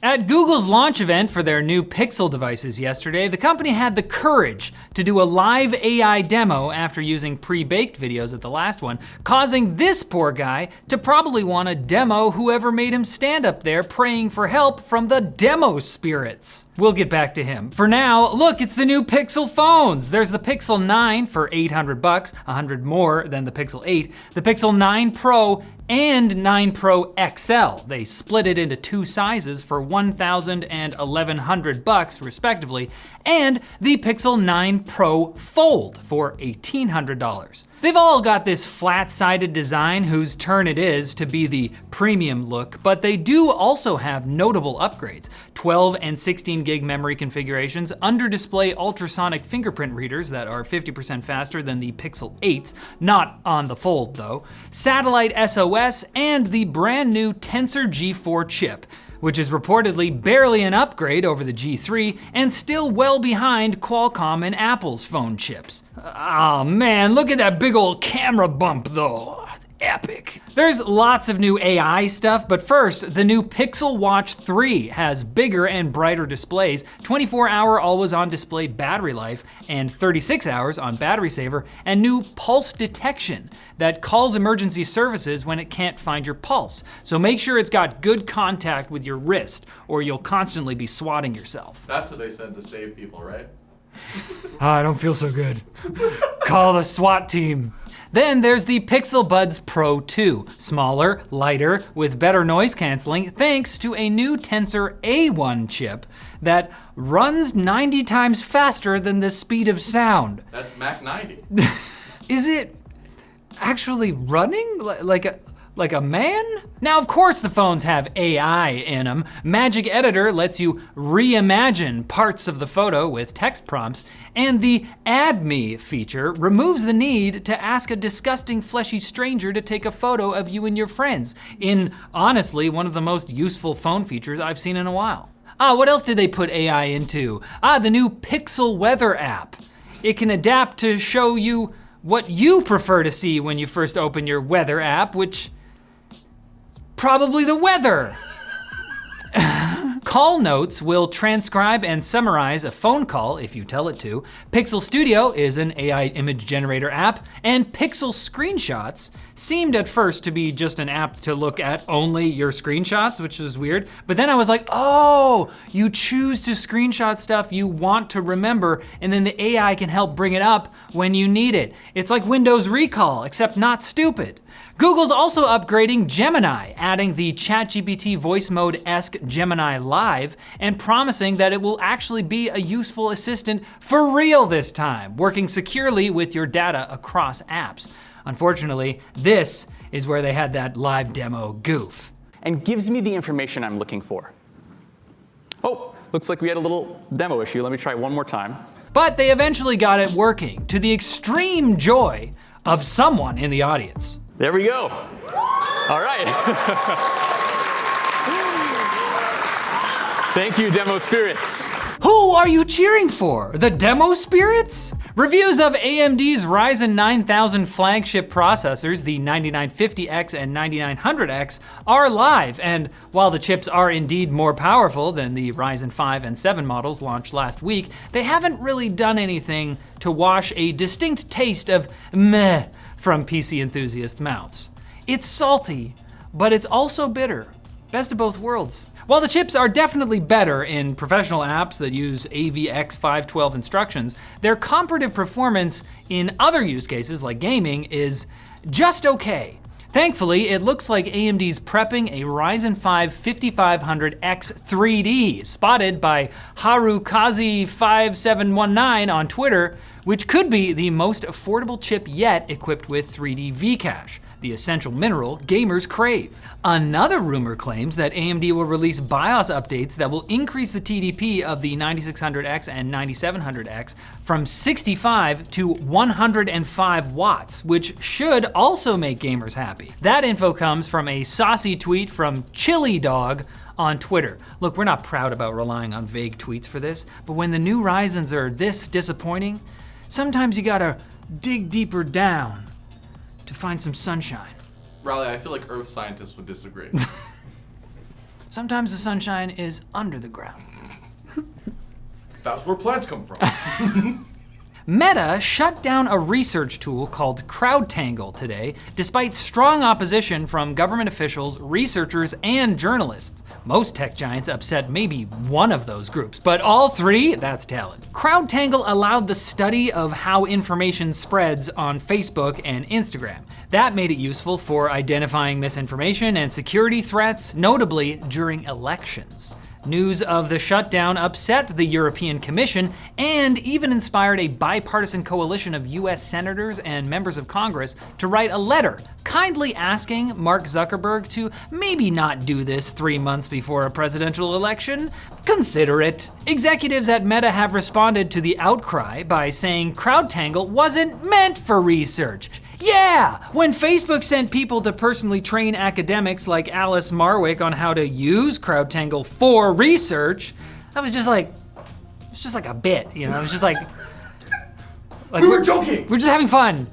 At Google's launch event for their new Pixel devices yesterday, the company had the courage to do a live AI demo after using pre-baked videos at the last one, causing this poor guy to probably want to demo whoever made him stand up there praying for help from the demo spirits. We'll get back to him. For now, look, it's the new Pixel phones. There's the Pixel 9 for $800, $100 more than the Pixel 8, the Pixel 9 Pro, and 9 Pro XL. They split it into two sizes for $1,000 and $1,100 respectively, and the Pixel 9 Pro Fold for $1,800. They've all got this flat-sided design whose turn it is to be the premium look, but they do also have notable upgrades. 12 and 16 gig memory configurations, under-display ultrasonic fingerprint readers that are 50% faster than the Pixel 8s, not on the Fold though, satellite SOS, and the brand new Tensor G4 chip, which is reportedly barely an upgrade over the G3 and still well behind Qualcomm and Apple's phone chips. Oh man, look at that big old camera bump though. It's epic. There's lots of new AI stuff, but first, the new Pixel Watch 3 has bigger and brighter displays, 24-hour always-on display battery life, and 36 hours on battery saver, and new pulse detection that calls emergency services when it can't find your pulse. So make sure it's got good contact with your wrist, or you'll constantly be swatting yourself. That's what they said to save people, right? I don't feel so good. Call the SWAT team. Then there's the Pixel Buds Pro 2, smaller, lighter, with better noise canceling thanks to a new Tensor A1 chip that runs 90 times faster than the speed of sound. That's Mach 90. Is it actually running like a man? Now, of course the phones have AI in them. Magic Editor lets you reimagine parts of the photo with text prompts, and the Add Me feature removes the need to ask a disgusting fleshy stranger to take a photo of you and your friends, in honestly one of the most useful phone features I've seen in a while. What else did they put AI into? The new Pixel Weather app. It can adapt to show you what you prefer to see when you first open your weather app, which probably the weather. Call Notes will transcribe and summarize a phone call if you tell it to. Pixel Studio is an AI image generator app, and Pixel Screenshots seemed at first to be just an app to look at only your screenshots, which is weird. But then I was like, oh, you choose to screenshot stuff you want to remember, and then the AI can help bring it up when you need it. It's like Windows Recall, except not stupid. Google's also upgrading Gemini, adding the ChatGPT voice mode-esque Gemini Live, and promising that it will actually be a useful assistant for real this time, working securely with your data across apps. Unfortunately, this is where they had that live demo goof. And gives me the information I'm looking for. Oh, looks like we had a little demo issue. Let me try one more time. But they eventually got it working, to the extreme joy of someone in the audience. There we go. All right. Thank you, demo spirits. Who are you cheering for? The demo spirits? Reviews of AMD's Ryzen 9000 flagship processors, the 9950X and 9900X, are live, and while the chips are indeed more powerful than the Ryzen 5 and 7 models launched last week, they haven't really done anything to wash a distinct taste of meh from PC enthusiasts' mouths. It's salty, but it's also bitter. Best of both worlds. While the chips are definitely better in professional apps that use AVX512 instructions, their comparative performance in other use cases like gaming is just okay. Thankfully, it looks like AMD's prepping a Ryzen 5 5500X 3D, spotted by Harukazi5719 on Twitter, which could be the most affordable chip yet equipped with 3D V-Cache, the essential mineral gamers crave. Another rumor claims that AMD will release BIOS updates that will increase the TDP of the 9600X and 9700X from 65 to 105 watts, which should also make gamers happy. That info comes from a saucy tweet from Chili Dog on Twitter. Look, we're not proud about relying on vague tweets for this, but when the new Ryzens are this disappointing, sometimes you gotta dig deeper down to find some sunshine. Riley, I feel like Earth scientists would disagree. Sometimes the sunshine is under the ground. That's where plants come from. Meta shut down a research tool called CrowdTangle today, despite strong opposition from government officials, researchers, and journalists. Most tech giants upset maybe one of those groups, but all three? That's talent. CrowdTangle allowed the study of how information spreads on Facebook and Instagram. That made it useful for identifying misinformation and security threats, notably during elections. News of the shutdown upset the European Commission and even inspired a bipartisan coalition of US senators and members of Congress to write a letter kindly asking Mark Zuckerberg to maybe not do this 3 months before a presidential election. Consider it. Executives at Meta have responded to the outcry by saying CrowdTangle wasn't meant for research. Yeah, when Facebook sent people to personally train academics like Alice Marwick on how to use CrowdTangle for research, that was just like, it's just like a bit, you know? It was just like we were joking. We're just having fun.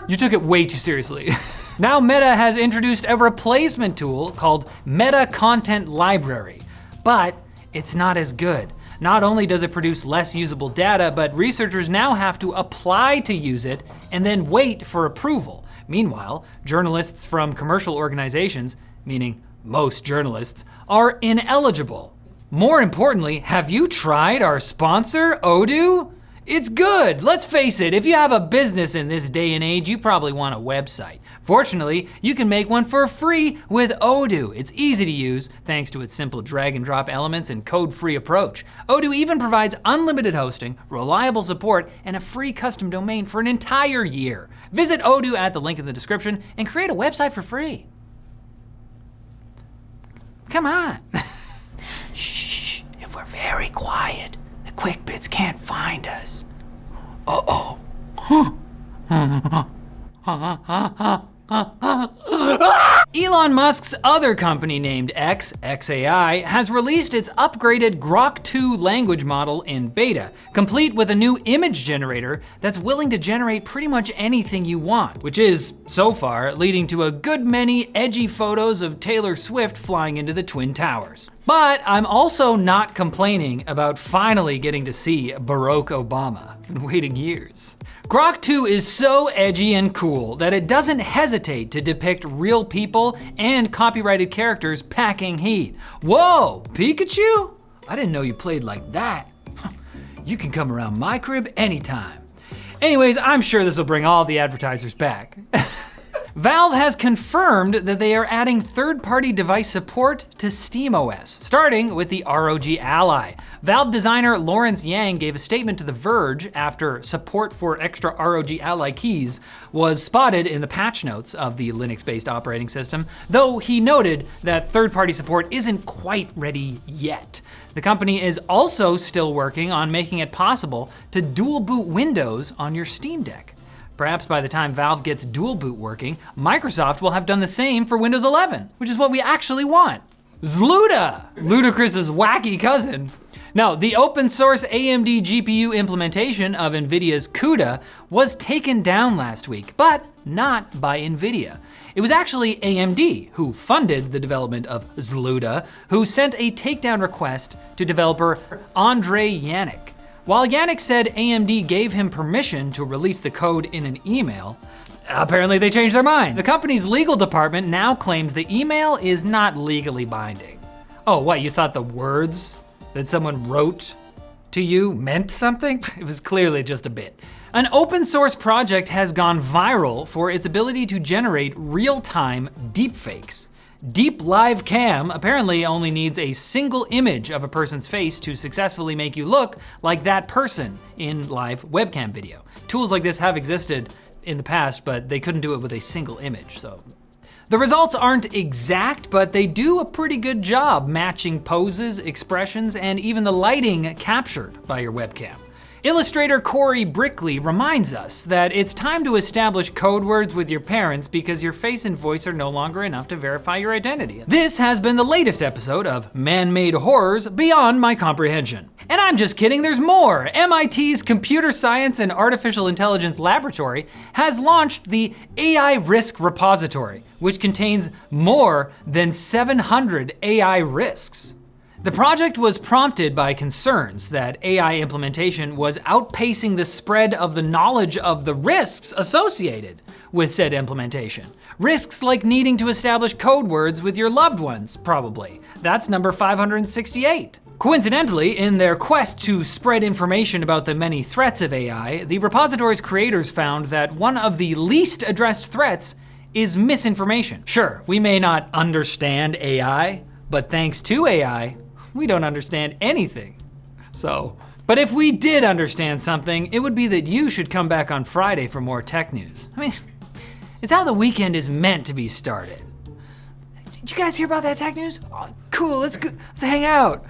You took it way too seriously. Now Meta has introduced a replacement tool called Meta Content Library, but it's not as good. Not only does it produce less usable data, but researchers now have to apply to use it and then wait for approval. Meanwhile, journalists from commercial organizations, meaning most journalists, are ineligible. More importantly, have you tried our sponsor, Odoo? It's good, let's face it, if you have a business in this day and age, you probably want a website. Fortunately, you can make one for free with Odoo. It's easy to use thanks to its simple drag and drop elements and code-free approach. Odoo even provides unlimited hosting, reliable support, and a free custom domain for an entire year. Visit Odoo at the link in the description and create a website for free. Come on. Shh, if we're very quiet, the quick bits can't find us. Uh-oh. Elon Musk's other company named xAI, has released its upgraded Grok 2 language model in beta, complete with a new image generator that's willing to generate pretty much anything you want, which is, so far, leading to a good many edgy photos of Taylor Swift flying into the Twin Towers. But I'm also not complaining about finally getting to see Barack Obama. Been waiting years. Grok 2 is so edgy and cool that it doesn't hesitate to depict real people and copyrighted characters packing heat. Whoa, Pikachu? I didn't know you played like that. You can come around my crib anytime. Anyways, I'm sure this will bring all the advertisers back. Valve has confirmed that they are adding third-party device support to SteamOS, starting with the ROG Ally. Valve designer Lawrence Yang gave a statement to The Verge after support for extra ROG Ally keys was spotted in the patch notes of the Linux-based operating system, though he noted that third-party support isn't quite ready yet. The company is also still working on making it possible to dual boot Windows on your Steam Deck. Perhaps by the time Valve gets dual boot working, Microsoft will have done the same for Windows 11, which is what we actually want. ZLUDA, Ludacris's wacky cousin. Now, the open source AMD GPU implementation of NVIDIA's CUDA was taken down last week, but not by NVIDIA. It was actually AMD who funded the development of ZLUDA, who sent a takedown request to developer Andrei Yannick. While Yannick said AMD gave him permission to release the code in an email, apparently they changed their mind. The company's legal department now claims the email is not legally binding. Oh, what, you thought the words that someone wrote to you meant something? It was clearly just a bit. An open source project has gone viral for its ability to generate real-time deepfakes. Deep Live Cam apparently only needs a single image of a person's face to successfully make you look like that person in live webcam video. Tools like this have existed in the past, but they couldn't do it with a single image, so. The results aren't exact, but they do a pretty good job matching poses, expressions, and even the lighting captured by your webcam. Illustrator Corey Brickley reminds us that it's time to establish code words with your parents because your face and voice are no longer enough to verify your identity. This has been the latest episode of Man-Made Horrors Beyond My Comprehension. And I'm just kidding, there's more. MIT's Computer Science and Artificial Intelligence Laboratory has launched the AI Risk Repository, which contains more than 700 AI risks. The project was prompted by concerns that AI implementation was outpacing the spread of the knowledge of the risks associated with said implementation. Risks like needing to establish code words with your loved ones, probably. That's number 568. Coincidentally, in their quest to spread information about the many threats of AI, the repository's creators found that one of the least addressed threats is misinformation. Sure, we may not understand AI, but thanks to AI, we don't understand anything. But if we did understand something, it would be that you should come back on Friday for more tech news. I mean, it's how the weekend is meant to be started. Did you guys hear about that tech news? Oh, cool, let's hang out.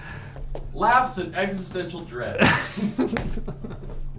Laughs and existential dread.